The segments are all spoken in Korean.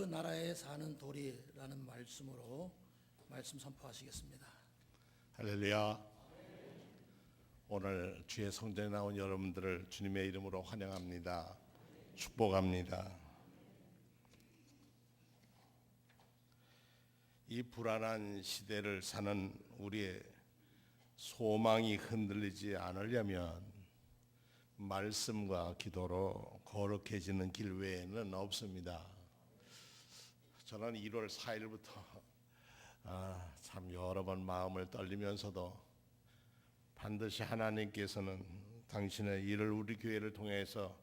나라에 사는 돌이라는 말씀으로 말씀 선포하시겠습니다. 할렐루야. 오늘 주의 성전에 나온 여러분들을 주님의 이름으로 환영합니다. 축복합니다. 이 불안한 시대를 사는 우리의 소망이 흔들리지 않으려면 말씀과 기도로 거룩해지는 길 외에는 없습니다. 저는 1월 4일부터 참 여러 번 마음을 떨리면서도 반드시 하나님께서는 당신의 일을 우리 교회를 통해서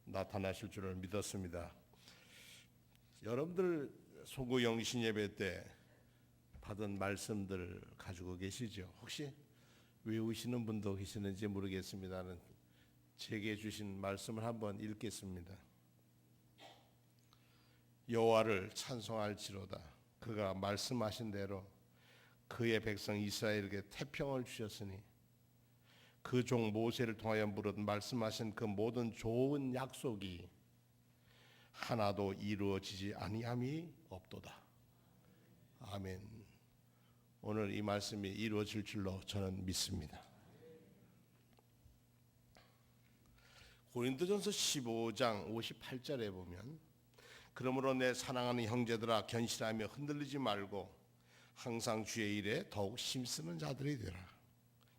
나타나실 줄을 믿었습니다. 여러분들 소구 영신 예배 때 받은 말씀들 가지고 계시죠? 혹시 외우시는 분도 계시는지 모르겠습니다는 제게 주신 말씀을 한번 읽겠습니다. 여호와를 찬송할지로다. 그가 말씀하신 대로 그의 백성 이스라엘에게 태평을 주셨으니 그 종 모세를 통하여 말씀하신 그 모든 좋은 약속이 하나도 이루어지지 아니함이 없도다. 아멘. 오늘 이 말씀이 이루어질 줄로 저는 믿습니다. 고린도전서 15장 58절에 보면 그러므로 내 사랑하는 형제들아 견실하며 흔들리지 말고 항상 주의 일에 더욱 힘쓰는 자들이 되라.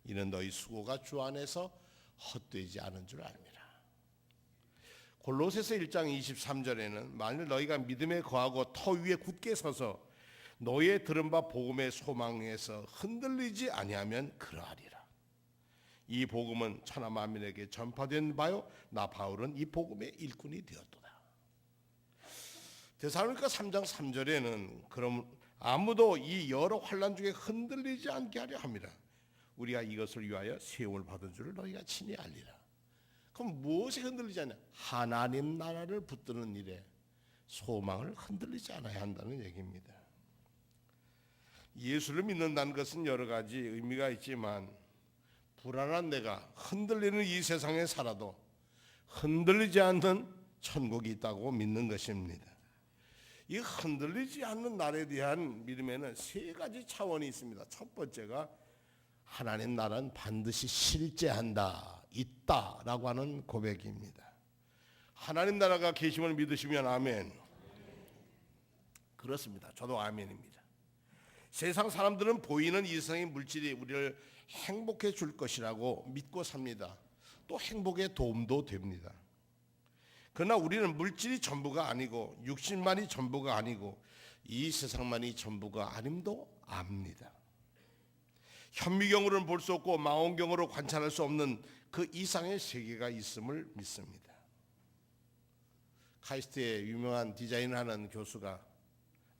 이는 너희 수고가 주 안에서 헛되지 않은 줄 압니다. 골로새서 1장 23절에는 만일 너희가 믿음에 거하고 터 위에 굳게 서서 너희의 들은 바 복음의 소망에서 흔들리지 아니하면 그러하리라. 이 복음은 천하 만민에게 전파된 바요 나 바울은 이 복음의 일꾼이 되었도다. 데살로니가 3장 3절에는 그럼 아무도 이 여러 환난 중에 흔들리지 않게 하려 합니다. 우리가 이것을 위하여 세움을 받은 줄을 너희가 친히 알리라. 그럼 무엇이 흔들리지 않냐? 하나님 나라를 붙드는 일에 소망을 흔들리지 않아야 한다는 얘기입니다. 예수를 믿는다는 것은 여러 가지 의미가 있지만 불안한 내가 흔들리는 이 세상에 살아도 흔들리지 않는 천국이 있다고 믿는 것입니다. 이 흔들리지 않는 날에 대한 믿음에는 세 가지 차원이 있습니다. 첫 번째가 하나님 나라는 반드시 실제한다, 있다라고 하는 고백입니다. 하나님 나라가 계심을 믿으시면 아멘. 그렇습니다. 저도 아멘입니다. 세상 사람들은 보이는 이 세상의 물질이 우리를 행복해 줄 것이라고 믿고 삽니다. 또 행복에 도움도 됩니다. 그러나 우리는 물질이 전부가 아니고 육신만이 전부가 아니고 이 세상만이 전부가 아님도 압니다. 현미경으로는 볼 수 없고 망원경으로 관찰할 수 없는 그 이상의 세계가 있음을 믿습니다. 카이스트의 유명한 디자인을 하는 교수가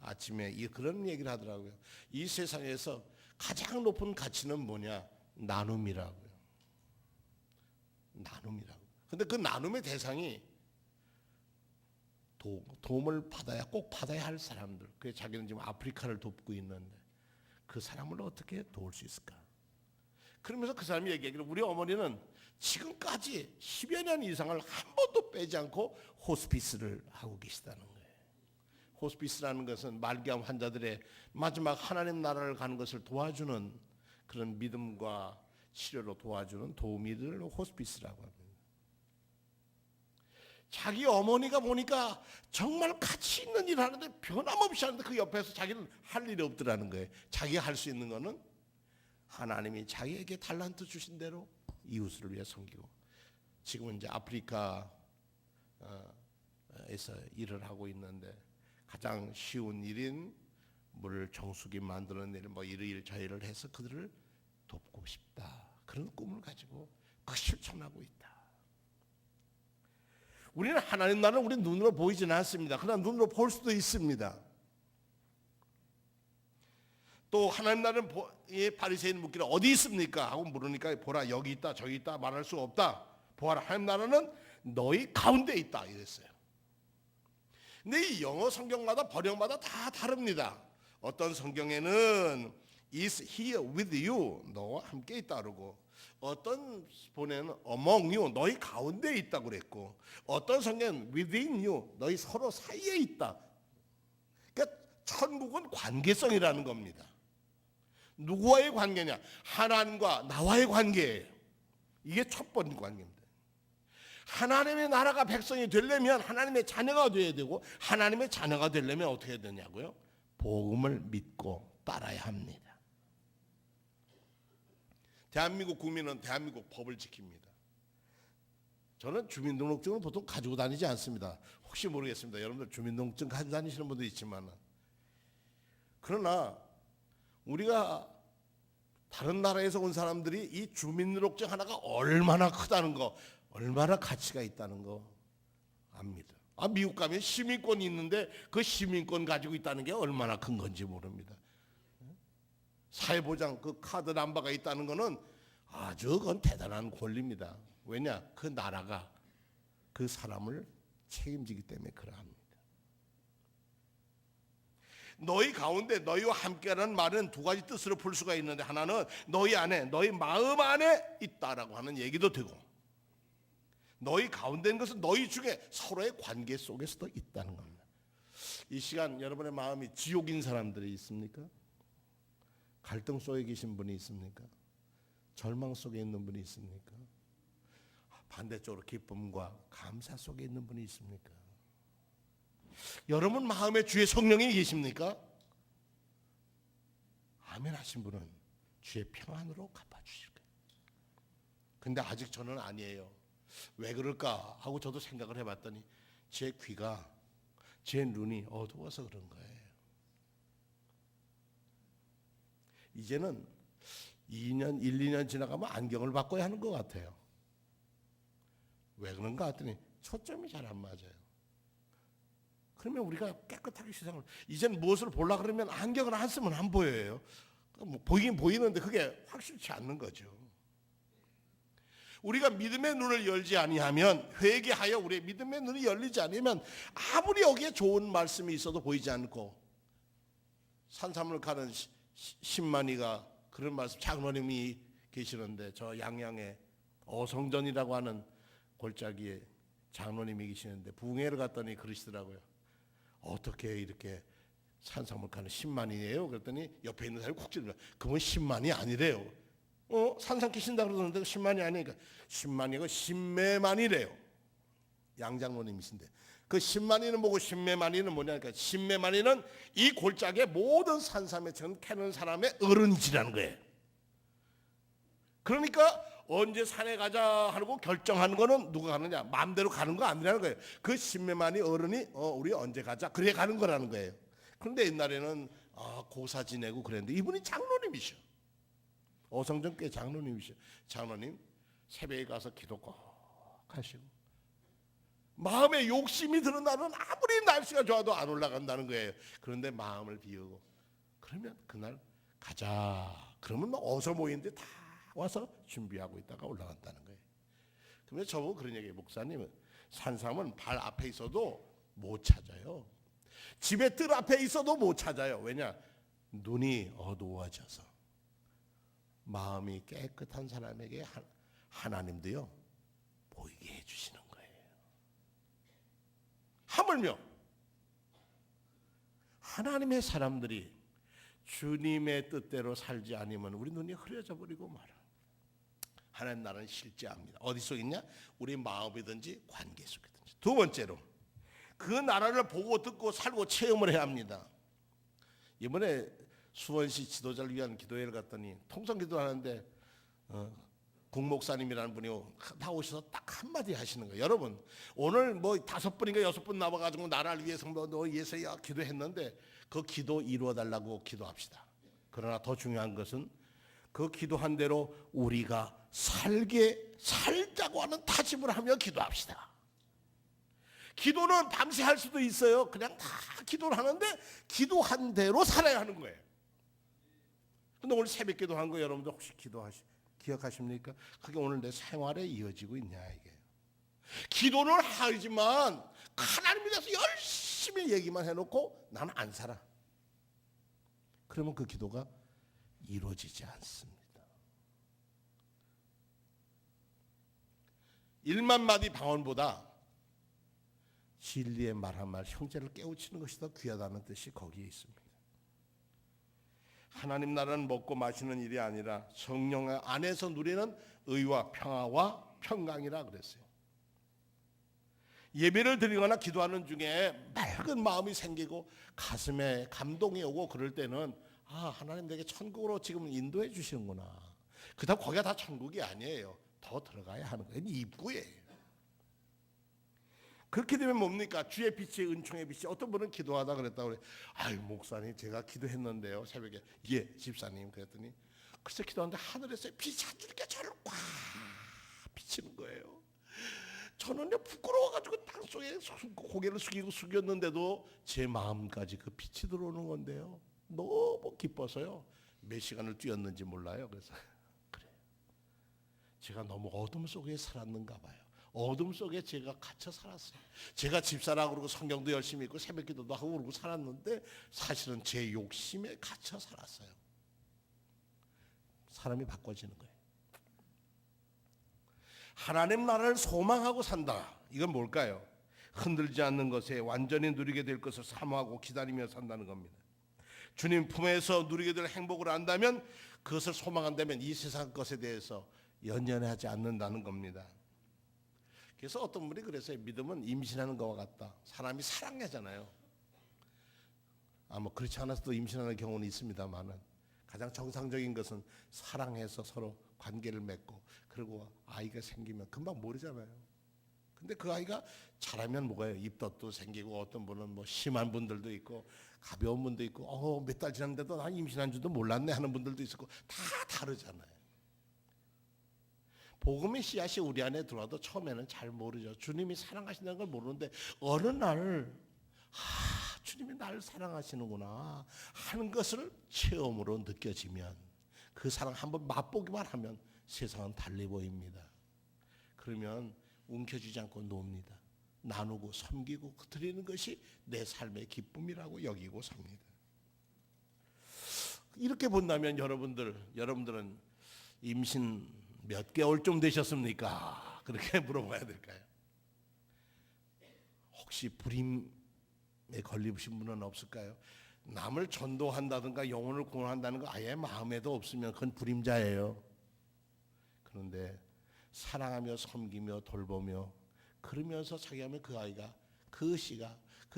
아침에 그런 얘기를 하더라고요. 이 세상에서 가장 높은 가치는 뭐냐? 나눔이라고요. 나눔이라고. 근데 그 나눔의 대상이 도움을 꼭 받아야 할 사람들. 그래서 자기는 지금 아프리카를 돕고 있는데 그 사람을 어떻게 도울 수 있을까? 그러면서 그 사람이 얘기하기를 우리 어머니는 지금까지 10여 년 이상을 한 번도 빼지 않고 호스피스를 하고 계시다는 거예요. 호스피스라는 것은 말기암 환자들의 마지막 하나님 나라를 가는 것을 도와주는 그런 믿음과 치료로 도와주는 도우미들을 호스피스라고 합니다. 자기 어머니가 보니까 정말 가치 있는 일을 하는데 변함없이 하는데 그 옆에서 자기는 할 일이 없더라는 거예요. 자기가 할 수 있는 거는 하나님이 자기에게 달란트 주신 대로 이웃을 위해 섬기고 지금은 이제 아프리카에서 일을 하고 있는데 가장 쉬운 일인 물 정수기 만드는 일, 이를 저일을 해서 그들을 돕고 싶다. 그런 꿈을 가지고 그 실천하고 있다. 우리는 하나님 나라는 우리 눈으로 보이지는 않습니다. 그러나 눈으로 볼 수도 있습니다. 또 하나님 나라는 바리새인 묻기를 어디 있습니까? 하고 물으니까 보라 여기 있다 저기 있다 말할 수 없다. 보아라 하나님 나라는 너희 가운데 있다 이랬어요. 근데 이 영어 성경마다 번역마다 다 다릅니다. 어떤 성경에는 is here with you 너와 함께 있다 그러고 어떤 본에는 among you 너희 가운데 있다고 그랬고 어떤 성경은 within you 너희 서로 사이에 있다 천국은 관계성이라는 겁니다. 누구와의 관계냐? 하나님과 나와의 관계예요. 이게 첫 번째 관계입니다. 하나님의 나라가 백성이 되려면 하나님의 자녀가 되어야 되고, 하나님의 자녀가 되려면 어떻게 해야 되냐고요? 복음을 믿고 따라야 합니다. 대한민국 국민은 대한민국 법을 지킵니다. 저는 주민등록증을 보통 가지고 다니지 않습니다. 혹시 모르겠습니다. 여러분들 주민등록증 가지고 다니시는 분도 있지만, 그러나 우리가 다른 나라에서 온 사람들이 이 주민등록증 하나가 얼마나 크다는 거, 얼마나 가치가 있다는 거 압니다. 미국 가면 시민권이 있는데 그 시민권 가지고 있다는 게 얼마나 큰 건지 모릅니다. 사회보장 그 카드 넘버가 있다는 거는 아주 그건 대단한 권리입니다. 왜냐? 그 나라가 그 사람을 책임지기 때문에 그러합니다. 너희 가운데 너희와 함께라는 말은 두 가지 뜻으로 풀 수가 있는데, 하나는 너희 안에, 너희 마음 안에 있다라고 하는 얘기도 되고, 너희 가운데 있는 것은 너희 중에 서로의 관계 속에서도 있다는 겁니다. 이 시간 여러분의 마음이 지옥인 사람들이 있습니까? 갈등 속에 계신 분이 있습니까? 절망 속에 있는 분이 있습니까? 반대쪽으로 기쁨과 감사 속에 있는 분이 있습니까? 여러분 마음에 주의 성령이 계십니까? 아멘 하신 분은 주의 평안으로 갚아주실 거예요. 근데 아직 저는 아니에요. 왜 그럴까 하고 저도 생각을 해봤더니 제 귀가, 제 눈이 어두워서 그런 거예요. 이제는 2년, 1, 2년 지나가면 안경을 바꿔야 하는 것 같아요. 왜 그런가 했더니 초점이 잘 안 맞아요. 그러면 우리가 깨끗하게 세상을, 이제는 무엇을 보려고 그러면 안경을 안 쓰면 안 보여요. 뭐 보이긴 보이는데 그게 확실치 않는 거죠. 우리가 믿음의 눈을 열지 아니하면, 회개하여 우리의 믿음의 눈이 열리지 않으면 아무리 여기에 좋은 말씀이 있어도 보이지 않고, 산삼을 가는 신만이가 그런 말씀, 장로님이 계시는데 저 양양에 어성전이라고 하는 골짜기에 장로님이 계시는데 부흥회를 갔더니 그러시더라고요. 어떻게 이렇게 산삼을 가는 신만이에요? 그랬더니 옆에 있는 사람이 콕 찔러, 그건 신만이 아니래요. 산삼 키신다 그러는데 신만이 아니니까, 신만이고 신매만이래요. 양장로님이신데 그 신만이는 뭐고 신매만이는 뭐냐니까, 신매만이는 이 골짜기에 모든 산삼에 캐는 사람의 어른이라는 거예요. 그러니까 언제 산에 가자 하고 결정하는 거는 누가 가느냐, 마음대로 가는 거 아니라는 거예요. 그 신매만이 어른이 우리 언제 가자 그래 가는 거라는 거예요. 그런데 옛날에는 고사 지내고 그랬는데 이분이 장로님이셔. 어성전 꽤 장로님이셔. 장로님 새벽에 가서 기도 꼭 하시고, 마음에 욕심이 드는 날은 아무리 날씨가 좋아도 안 올라간다는 거예요. 그런데 마음을 비우고 그러면 그날 가자 그러면 막 어서 모이는데 다 와서 준비하고 있다가 올라간다는 거예요. 그러면 저보고 그런 얘기해요. 목사님은 산삼은 발 앞에 있어도 못 찾아요. 집에 뜰 앞에 있어도 못 찾아요. 왜냐? 눈이 어두워져서. 마음이 깨끗한 사람에게 하나님도요 보이게 해주시는 거예요. 하물며 하나님의 사람들이 주님의 뜻대로 살지 않으면 우리 눈이 흐려져 버리고 말아. 하나님 나라는 실제합니다. 어디 속에 있냐? 우리 마음이든지 관계 속이든지. 두 번째로 그 나라를 보고 듣고 살고 체험을 해야 합니다. 이번에 수원시 지도자를 위한 기도회를 갔더니 통성 기도하는데 국목사님이라는 분이 나오셔서 딱 한마디 하시는 거예요. 여러분 오늘 뭐 5분인가 6분 남아가지고 나라를 위해서 위해서 기도했는데 그 기도 이루어달라고 기도합시다. 그러나 더 중요한 것은 그 기도한 대로 우리가 살자고 하는 다짐을 하며 기도합시다. 기도는 밤새 할 수도 있어요. 그냥 다 기도를 하는데 기도한 대로 살아야 하는 거예요. 근데 오늘 새벽 기도한 거 여러분들 혹시 기억하십니까? 그게 오늘 내 생활에 이어지고 있냐 이게. 기도는 하지만 하나님에 대해서 열심히 얘기만 해놓고 나는 안 살아. 그러면 그 기도가 이루어지지 않습니다. 1만 마디 방언보다 진리의 말 한 말, 형제를 깨우치는 것이 더 귀하다는 뜻이 거기에 있습니다. 하나님 나라는 먹고 마시는 일이 아니라 성령 안에서 누리는 의와 평화와 평강이라 그랬어요. 예배를 드리거나 기도하는 중에 맑은 마음이 생기고 가슴에 감동이 오고 그럴 때는 하나님 내게 천국으로 지금 인도해 주시는구나. 그다음 거기가 다 천국이 아니에요. 더 들어가야 하는 거예요. 입구예요. 그렇게 되면 뭡니까? 주의 빛이 은총의 빛이. 어떤 분은 기도하다 그랬다고 그래. 목사님 제가 기도했는데요 새벽에. 예 집사님. 그랬더니 글쎄 기도하는데 하늘에서 빛이 한 줄기 저를 꽉 비치는 거예요. 저는 부끄러워가지고 땅속에 고개를 숙였는데도 제 마음까지 그 빛이 들어오는 건데요. 너무 기뻐서요. 몇 시간을 뛰었는지 몰라요. 그래서 그래요. 제가 너무 어둠 속에 살았는가 봐요. 어둠 속에 제가 갇혀 살았어요. 제가 집사라고 그러고 성경도 열심히 읽고 새벽기도도 하고 그러고 살았는데 사실은 제 욕심에 갇혀 살았어요. 사람이 바꿔지는 거예요. 하나님 나라를 소망하고 산다. 이건 뭘까요? 흔들지 않는 것에 완전히 누리게 될 것을 사모하고 기다리며 산다는 겁니다. 주님 품에서 누리게 될 행복을 안다면, 그것을 소망한다면 이 세상 것에 대해서 연연하지 않는다는 겁니다. 그래서 어떤 분이 그랬어요. 믿음은 임신하는 것과 같다. 사람이 사랑하잖아요. 그렇지 않아서도 임신하는 경우는 있습니다만은 가장 정상적인 것은 사랑해서 서로 관계를 맺고 그리고 아이가 생기면 금방 모르잖아요. 근데 그 아이가 자라면 뭐가요? 입덧도 생기고 어떤 분은 심한 분들도 있고 가벼운 분도 있고 몇 달 지났는데도 난 임신한 줄도 몰랐네 하는 분들도 있고 다 다르잖아요. 복음의 씨앗이 우리 안에 들어와도 처음에는 잘 모르죠. 주님이 사랑하신다는 걸 모르는데 어느 날 주님이 나를 사랑하시는구나 하는 것을 체험으로 느껴지면, 그 사랑 한번 맛보기만 하면 세상은 달리 보입니다. 그러면 움켜쥐지 않고 놉니다. 나누고 섬기고 드리는 것이 내 삶의 기쁨이라고 여기고 삽니다. 이렇게 본다면 여러분들은 임신 몇 개월쯤 되셨습니까? 그렇게 물어봐야 될까요? 혹시 불임에 걸리신 분은 없을까요? 남을 전도한다든가 영혼을 구원한다는 거 아예 마음에도 없으면 그건 불임자예요. 그런데 사랑하며 섬기며 돌보며 그러면서 자기하면 그 아이가 그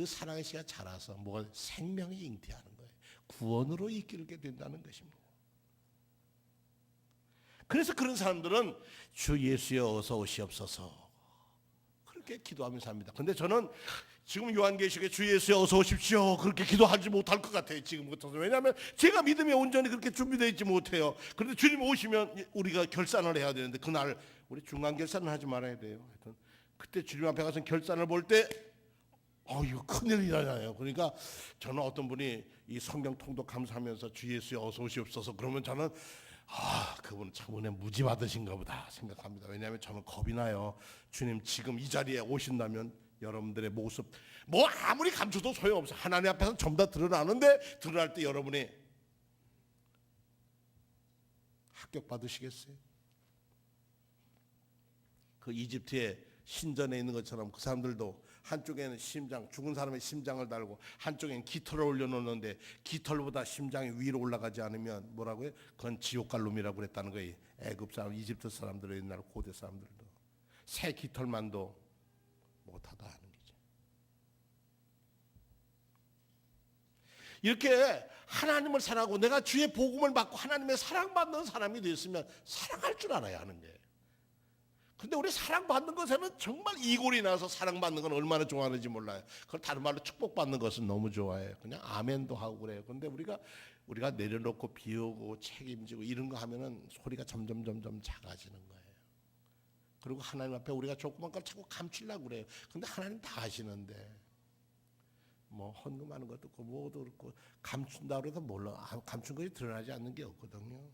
사랑의 씨가 자라서 생명이 잉태하는 거예요. 구원으로 이끌게 된다는 것입니다. 그래서 그런 사람들은 주 예수여 어서 오시옵소서 그렇게 기도하면서 합니다. 근데 저는 지금 요한계시록에 주 예수여 어서 오십시오 그렇게 기도하지 못할 것 같아요. 지금부터. 왜냐하면 제가 믿음이 온전히 그렇게 준비되어 있지 못해요. 그런데 주님 오시면 우리가 결산을 해야 되는데 그날 우리 중간 결산을 하지 말아야 돼요. 하여튼 그때 주님 앞에 가서 결산을 볼 때 이거 큰일이잖아요. 그러니까 저는 어떤 분이 이 성경 통독 감사하면서 주 예수여 어서 오시옵소서 그러면 저는 그분은 참 은혜 무지 받으신가 보다 생각합니다. 왜냐하면 저는 겁이 나요. 주님 지금 이 자리에 오신다면 여러분들의 모습 아무리 감춰도 소용없어요. 하나님 앞에서 전부 다 드러나는데 드러날 때 여러분이 합격받으시겠어요? 그 이집트의 신전에 있는 것처럼 그 사람들도 한쪽에는 죽은 사람의 심장을 달고 한쪽에는 깃털을 올려놓는데 깃털보다 심장이 위로 올라가지 않으면 뭐라고요? 그건 지옥갈 놈이라고 그랬다는 거예요. 애굽 사람, 이집트 사람들의 옛날 고대 사람들도 새 깃털만도 못하다 하는 거죠. 이렇게 하나님을 사랑하고 내가 주의 복음을 받고 하나님의 사랑받는 사람이 됐으면 사랑할 줄 알아야 하는 거예요. 근데 우리 사랑받는 것에는 정말 이골이 나서 사랑받는 건 얼마나 좋아하는지 몰라요. 그걸 다른 말로 축복받는 것은 너무 좋아해요. 그냥 아멘도 하고 그래요. 근데 우리가 내려놓고 비우고 책임지고 이런 거 하면은 소리가 점점 작아지는 거예요. 그리고 하나님 앞에 우리가 조그만 걸 자꾸 감추려고 그래요. 근데 하나님 다 아시는데 헌금하는 것도 그렇고 뭐도 그렇고 감춘다 그래도 몰라. 감춘 것이 드러나지 않는 게 없거든요.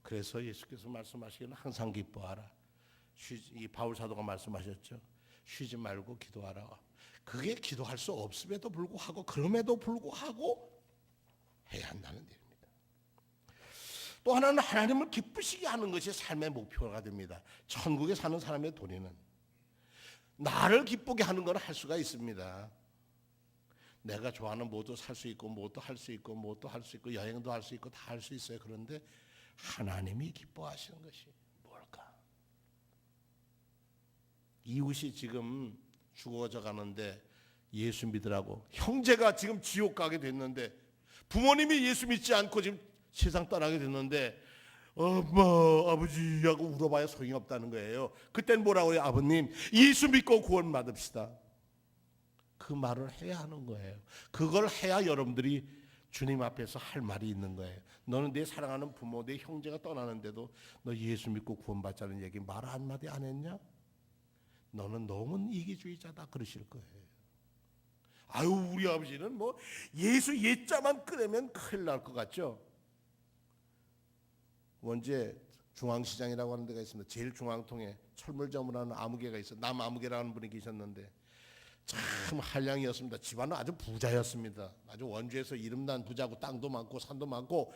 그래서 예수께서 말씀하시기는 항상 기뻐하라. 이 바울 사도가 말씀하셨죠. 쉬지 말고 기도하라. 그게 기도할 수 없음에도 불구하고 그럼에도 불구하고 해야 한다는 얘기입니다. 또 하나는 하나님을 기쁘시게 하는 것이 삶의 목표가 됩니다. 천국에 사는 사람의 도리는 나를 기쁘게 하는 건 할 수가 있습니다. 내가 좋아하는 뭐도 살 수 있고 뭐도 할 수 있고 뭐도 할 수 있고 여행도 할 수 있고 다 할 수 있어요. 그런데 하나님이 기뻐하시는 것이 뭘까? 이웃이 지금 죽어져 가는데 예수 믿으라고, 형제가 지금 지옥 가게 됐는데, 부모님이 예수 믿지 않고 지금 세상 떠나게 됐는데 엄마 아버지 하고 울어봐야 소용이 없다는 거예요. 그땐 뭐라고 해요? 아버님 예수 믿고 구원 받읍시다. 그 말을 해야 하는 거예요. 그걸 해야 여러분들이 주님 앞에서 할 말이 있는 거예요. 너는 내 사랑하는 부모, 내 형제가 떠나는데도 너 예수 믿고 구원 받자는 얘기 말 한마디 안 했냐? 너는 너무 이기주의자다 그러실 거예요. 아유 우리 아버지는 뭐 예수 예자만 꺼내면 큰일 날 것 같죠? 원주에 중앙시장이라고 하는 데가 있습니다. 제일 중앙통에 철물점을 하는 아무개가 있어요. 남아무개라는 분이 계셨는데 참 한량이었습니다. 집안은 아주 부자였습니다. 아주 원주에서 이름난 부자고 땅도 많고 산도 많고,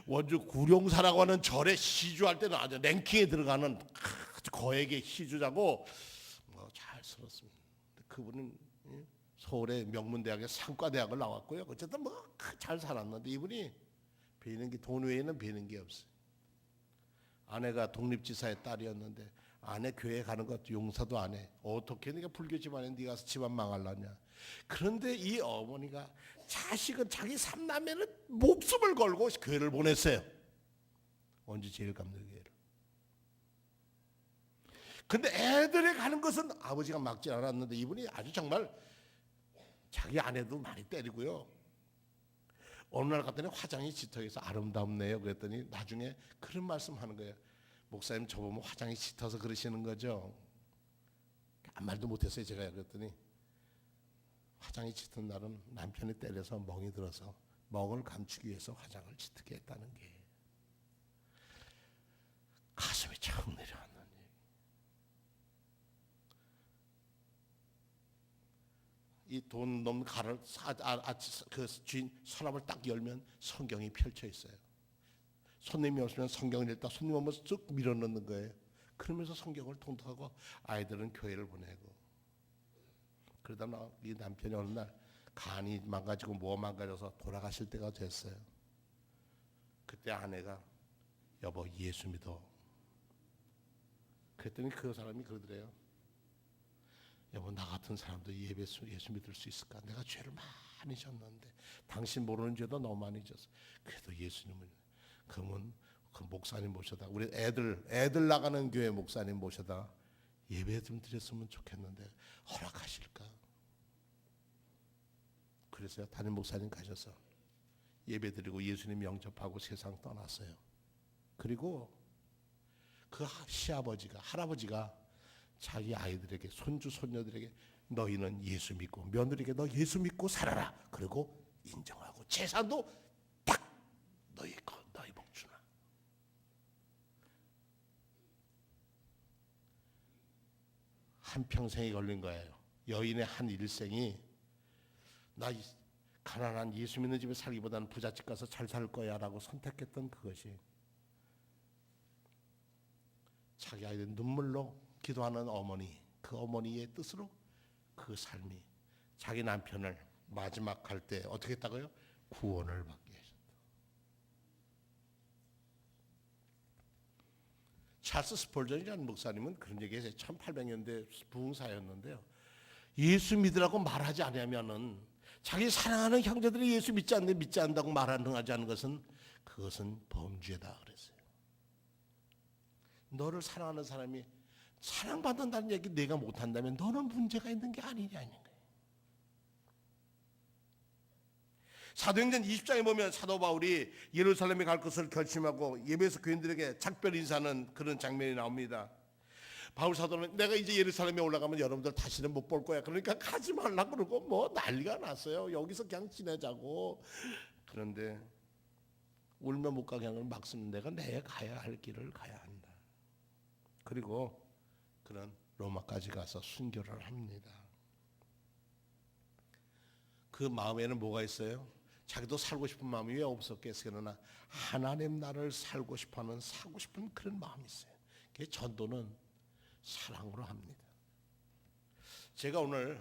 원주 구룡사라고 하는 절에 시주할 때는 아주 랭킹에 들어가는 아주 거액의 시주자고 잘 살았습니다. 그분은 서울의 명문대학에 상과대학을 나왔고요. 어쨌든 잘 살았는데 이분이 베는 게 돈 외에는 베는 게 없어요. 아내가 독립지사의 딸이었는데 아내 교회 가는 것도 용서도 안 해. 어떻게 네가 불교 집안에 네가 가서 집안 망할라냐. 그런데 이 어머니가 자식은 자기 삼남매는 목숨을 걸고 교회를 보냈어요. 원주 제일감리교회를. 근데 애들이 가는 것은 아버지가 막지 않았는데 이분이 아주 정말 자기 아내도 많이 때리고요. 어느 날 갔더니 화장이 짙어서 아름답네요. 그랬더니 나중에 그런 말씀하는 거예요. 목사님 저보면 화장이 짙어서 그러시는 거죠? 아무 말도 못했어요. 제가 그랬더니 화장이 짙은 날은 남편이 때려서 멍이 들어서 멍을 감추기 위해서 화장을 짙게 했다는 게 가슴이 착 내려앉는 이 돈 넘는 가를 그 주인 서랍을 딱 열면 성경이 펼쳐 있어요. 손님이 오시면 성경을 읽다 손님 오면 쭉 밀어넣는 거예요. 그러면서 성경을 통독하고 아이들은 교회를 보내고, 그러다 이 남편이 어느 날 간이 망가지고 뭐 망가져서 돌아가실 때가 됐어요. 그때 아내가 여보 예수 믿어. 그랬더니 그 사람이 그러더래요. 여보 나 같은 사람도 예수 믿을 수 있을까? 내가 죄를 많이 졌는데 당신 모르는 죄도 너무 많이 졌어. 그래도 예수님을 그러면 그 목사님 모셔다 우리 애들 나가는 교회 목사님 모셔다 예배 좀 드렸으면 좋겠는데 허락하실까? 그래서 담임 목사님 가셔서 예배 드리고 예수님 영접하고 세상 떠났어요. 그리고 그 시아버지가 할아버지가 자기 아이들에게 손주 손녀들에게 너희는 예수 믿고 며느리에게 너 예수 믿고 살아라. 그리고 인정하고 재산도 딱 너희 복주나. 한 평생이 걸린 거예요. 여인의 한 일생이 나 가난한 예수 믿는 집에 살기보다는 부잣집 가서 잘 살 거야라고 선택했던 그것이 자기 아이들 눈물로 기도하는 어머니, 그 어머니의 뜻으로 그 삶이 자기 남편을 마지막 할 때 어떻게 했다고요? 구원을 받게 하셨다. 찰스 스펄전이라는 목사님은 그런 얘기했어요. 1800년대 부흥사였는데요. 예수 믿으라고 말하지 않으면은 자기 사랑하는 형제들이 예수 믿지 않는데 믿지 않는다고 말하지 않는 것은 그것은 범죄다 그랬어요. 너를 사랑하는 사람이 사랑받는다는 얘기 내가 못한다면 너는 문제가 있는 게 아니냐는 거예요. 사도행전 20장에 보면 사도 바울이 예루살렘에 갈 것을 결심하고 예배소 교인들에게 작별 인사하는 그런 장면이 나옵니다. 바울 사도는 내가 이제 예루살렘에 올라가면 여러분들 다시는 못 볼 거야. 그러니까 가지 말라고 그러고 뭐 난리가 났어요. 여기서 그냥 지내자고. 그런데 울며 못 가게 하는 막쓰는 내가 내 가야 할 길을 가야 한다. 그리고 그는 로마까지 가서 순교를 합니다. 그 마음에는 뭐가 있어요? 자기도 살고 싶은 마음이 왜 없었겠어요? 그러나 하나님 나라를 살고 싶어하는 사고 싶은 그런 마음이 있어요. 그 전도는 사랑으로 합니다. 제가 오늘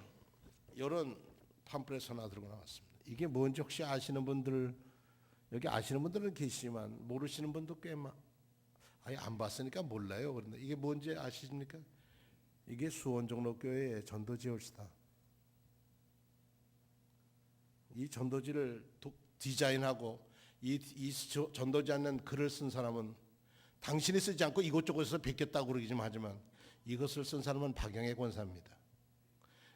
이런 팜플렛 하나 들고 나왔습니다. 이게 뭔지 혹시 아시는 분들, 여기 아시는 분들은 계시지만 모르시는 분도 꽤 아예 안 봤으니까 몰라요. 그런데 이게 뭔지 아십니까? 이게 수원종로교회의 전도지올시다. 이 전도지를 디자인하고 이 전도지 않는 글을 쓴 사람은 당신이 쓰지 않고 이곳저곳에서 베꼈다고 그러기 좀 하지만 이것을 쓴 사람은 박영애 권사입니다.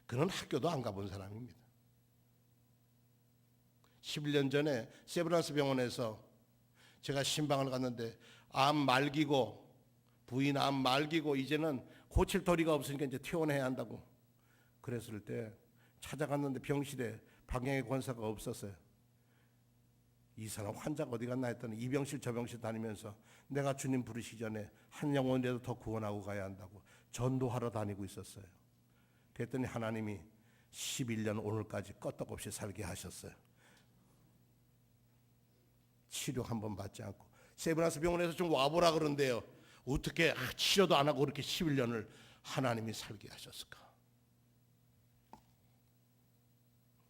그는 학교도 안 가본 사람입니다. 11년 전에 세브란스 병원에서 제가 신방을 갔는데 암 말기고 부인 암 말기고 이제는 고칠 도리가 없으니까 이제 퇴원해야 한다고 그랬을 때 찾아갔는데 병실에 박영애 권사가 없었어요. 이 사람 환자가 어디 갔나 했더니 이 병실 저 병실 다니면서 내가 주님 부르시기 전에 한 영혼이라도 더 구원하고 가야 한다고 전도하러 다니고 있었어요. 그랬더니 하나님이 11년 오늘까지 끄떡없이 살게 하셨어요. 치료 한 번 받지 않고. 세브란스 병원에서 좀 와보라 그런데요. 어떻게 치료도 안 하고 그렇게 11년을 하나님이 살게 하셨을까?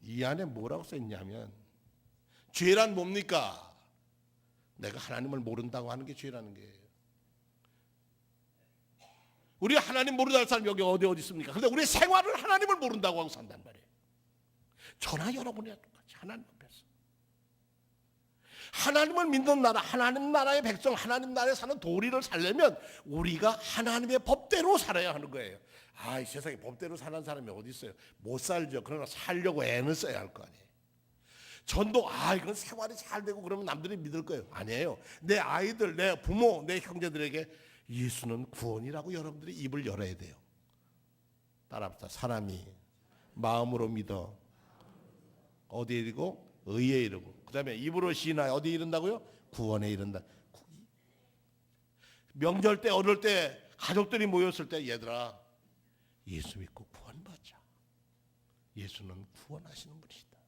이 안에 뭐라고 써있냐면 죄란 뭡니까? 내가 하나님을 모른다고 하는 게 죄라는 거예요. 우리 하나님 모르는 할 사람 여기 어디 있습니까? 근데 우리 생활을 하나님을 모른다고 하고 산단 말이에요. 저나 여러분이야 똑같이 하나님 앞에서 하나님을 믿는 나라, 하나님 나라의 백성, 하나님 나라에 사는 도리를 살려면 우리가 하나님의 법대로 살아야 하는 거예요. 이 세상에 법대로 사는 사람이 어디 있어요? 못 살죠. 그러나 살려고 애는 써야 할 거 아니에요. 전도 이건 생활이 잘 되고 그러면 남들이 믿을 거예요. 아니에요. 내 아이들, 내 부모, 내 형제들에게 예수는 구원이라고 여러분들이 입을 열어야 돼요. 따라합시다. 사람이 마음으로 믿어 어디에 이르고 의에 이르고 그 다음에 입으로 시인하여 어디에 이른다고요? 구원에 이른다. 명절 때 어릴 때 가족들이 모였을 때 얘들아 예수 믿고 구원받자. 예수는 구원하시는 분이시다.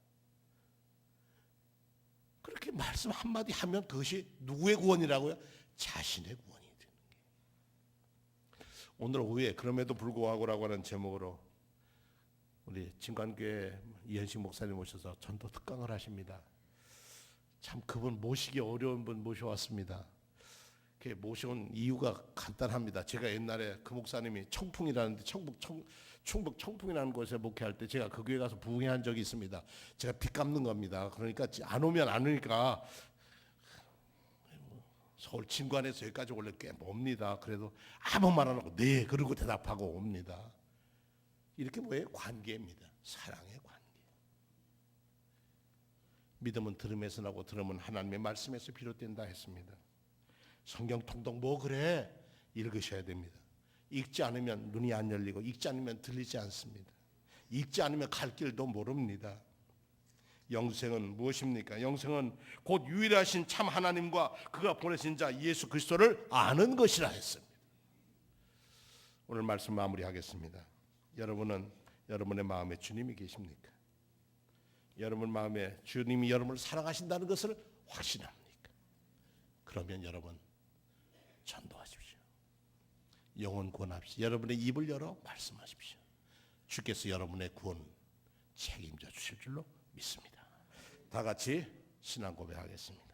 그렇게 말씀 한마디 하면 그것이 누구의 구원이라고요? 자신의 구원이 되는 거예요. 오늘 오후에 그럼에도 불구하고라고 하는 제목으로 우리 진관교회 이현식 목사님 모셔서 전도 특강을 하십니다. 참 그분 모시기 어려운 분 모셔왔습니다. 모셔온 이유가 간단합니다. 제가 옛날에 그 목사님이 청풍이라는데 충북 청풍이라는 곳에 목회할 때 제가 그 교회 가서 부흥회한 적이 있습니다. 제가 빚 갚는 겁니다. 그러니까 안 오면 안 오니까 서울 진관에서 여기까지 원래 꽤 멉니다. 그래도 아무 말 안 하고 네 그러고 대답하고 옵니다. 이렇게 뭐예요? 관계입니다. 사랑의 관계. 믿음은 들음에서 나고 들음은 하나님의 말씀에서 비롯된다 했습니다. 성경 통독 뭐 그래? 읽으셔야 됩니다. 읽지 않으면 눈이 안 열리고 읽지 않으면 들리지 않습니다. 읽지 않으면 갈 길도 모릅니다. 영생은 무엇입니까? 영생은 곧 유일하신 참 하나님과 그가 보내신 자 예수 그리스도를 아는 것이라 했습니다. 오늘 말씀 마무리하겠습니다. 여러분은 여러분의 마음에 주님이 계십니까? 여러분 마음에 주님이 여러분을 사랑하신다는 것을 확신합니까? 그러면 여러분 전도하십시오. 영혼 구원하십시오. 여러분의 입을 열어 말씀하십시오. 주께서 여러분의 구원 책임져 주실 줄로 믿습니다. 다 같이 신앙 고백하겠습니다.